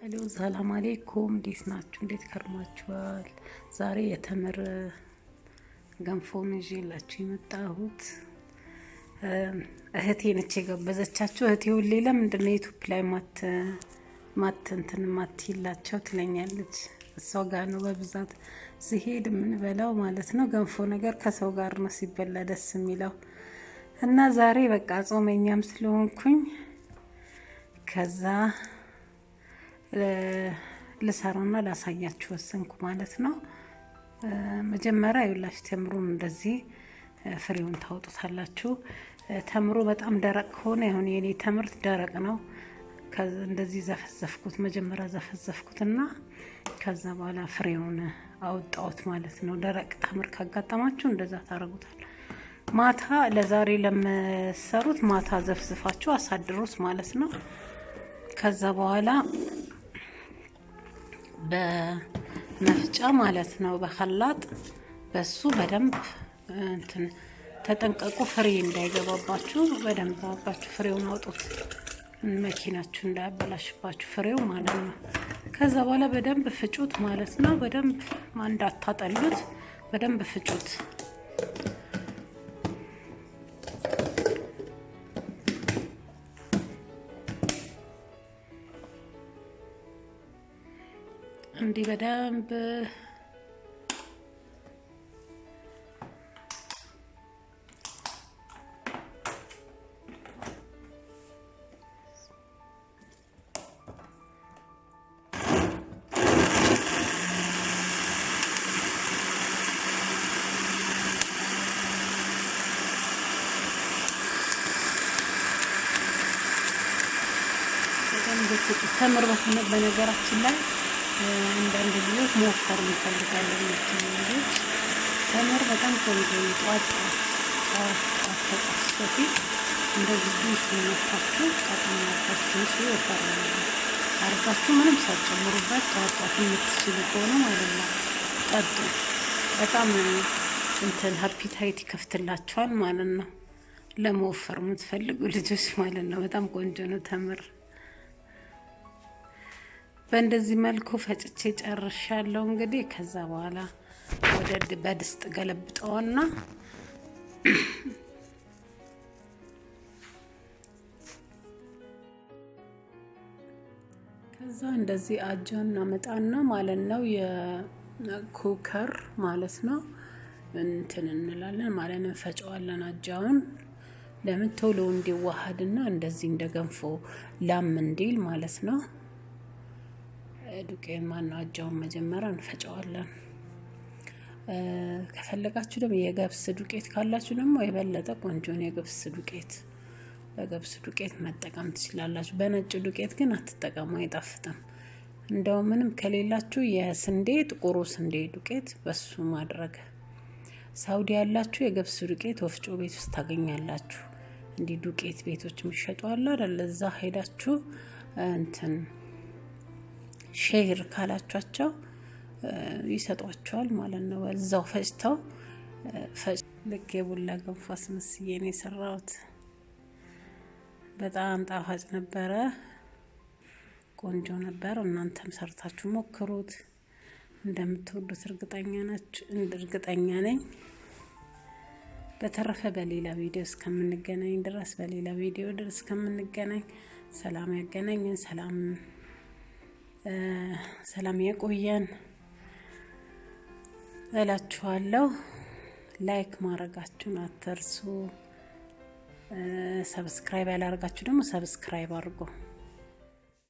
ሄሎ ሰላም አለይኩም እንዴት ናችሁ? እንዴት ከርማችኋል? ዛሬ የተምር ገንፎ ይዤላችሁ የመጣሁት እህቴ ነች የጋበዘቻችሁ። እህቴ ሁሌ ለምንድን ነው ዩቲዩብ ላይ ማትይላቸው ትለኛለች። እሷ ጋር ነው በብዛት ሲሄድ የምንበላው ማለት ነው። ገንፎ ነገር ከሰው ጋር ነው ሲበላ ደስ የሚለው እና ዛሬ በቃ ጾመኛም ስለሆንኩኝ ከዛ ልሰራና ላሳያችሁ ወሰንኩ ማለት ነው። መጀመሪያ ይኸውላችሁ ተምሩን እንደዚህ ፍሬውን ታወጡታላችሁ። ተምሩ በጣም ደረቅ ከሆነ ይሁን የኔ ተምርት ደረቅ ነው። ከዛ እንደዚህ ዘፈዘፍኩት፣ መጀመሪያ ዘፈዘፍኩትና ከዛ በኋላ ፍሬውን አወጣሁት ማለት ነው። ደረቅ ተምር ካጋጠማችሁ እንደዛ ታረጉታል። ማታ ለዛሬ ለምሰሩት ማታ ዘፍዝፋችሁ አሳድሩት ማለት ነው። ከዛ በኋላ በመፍጫ ማለት ነው በخلاط በሱ በደንብ እንትን ተጠንቀቁ፣ ፍሬ እንዳይገባባችሁ በደንብ አባችሁ ፍሬውን አውጡት፣ መኪናችሁ እንዳያበላሽባችሁ ፍሬው ማለት ነው። ከዛ በኋላ በደንብ ፍጩት ማለት ነው። በደንብ እንዳታጠሉት፣ በደንብ ፍጩት። እንዲህ በደንብ ተምር በነገራችን ላይ አንዳንድ ልጆች ሞከር እንፈልጋለን ልጆች ተምር በጣም ቆንጆ ነው። ጧት በፊት እንደዚህ ጁስ ነው ቀጥናችሁ ይወፈራል አርጋችሁ ምንም ሳትጨምሩበት ጧት የምትችሉ ከሆነ ማለት ነው ጠጡ። በጣም እንትን ሃፒታይት ይከፍትላችኋል ማለት ነው። ለመወፈር የምትፈልጉ ልጆች ማለት ነው። በጣም ቆንጆ ነው ተምር። በእንደዚህ መልኩ ፈጭቼ ጨርሻለሁ። እንግዲህ ከዛ በኋላ ወደ በድስት ገለብጠውና ከዛ እንደዚህ አጃና መጣና ማለት ነው የኩከር ማለት ነው እንትን እንላለን ማለት ነው። ፈጨዋለን አጃውን ለምን ቶሎ እንዲዋሃድና እንደዚህ እንደገንፎ ላም እንዲል ማለት ነው። ዱቄት ማነው አጃውን መጀመሪያ እንፈጨዋለን። ከፈለጋችሁ ደግሞ የገብስ ዱቄት ካላችሁ ደግሞ የበለጠ ቆንጆ ነው። የገብስ ዱቄት በገብስ ዱቄት መጠቀም ትችላላችሁ። በነጭ ዱቄት ግን አትጠቀሙ፣ አይጣፍጥም። እንደው ምንም ከሌላችሁ የስንዴ ጥቁሩ ስንዴ ዱቄት በሱ ማድረግ። ሳውዲ ያላችሁ የገብስ ዱቄት ወፍጮ ቤት ውስጥ ታገኛላችሁ። እንዲህ ዱቄት ቤቶች የሚሸጡ አለ አይደል? እዛ ሄዳችሁ እንትን ሼር ካላችኋቸው ይሰጧቸዋል ማለት ነው። እዛው ፈጭተው ልክ የቡላ ገንፎ አስመስዬ ነው የሰራሁት። በጣም ጣፋጭ ነበረ፣ ቆንጆ ነበር። እናንተም ሰርታችሁ ሞክሩት፣ እንደምትወዱት እርግጠኛ ነኝ። በተረፈ በሌላ ቪዲዮ እስከምንገናኝ ድረስ እስከምንገናኝ ሰላም ያገናኘን፣ ሰላም ያቆየን እላችኋለሁ። ላይክ ማድረጋችሁን አትርሱ። ሰብስክራይብ ያላደረጋችሁ ደግሞ ሰብስክራይብ አድርጉ።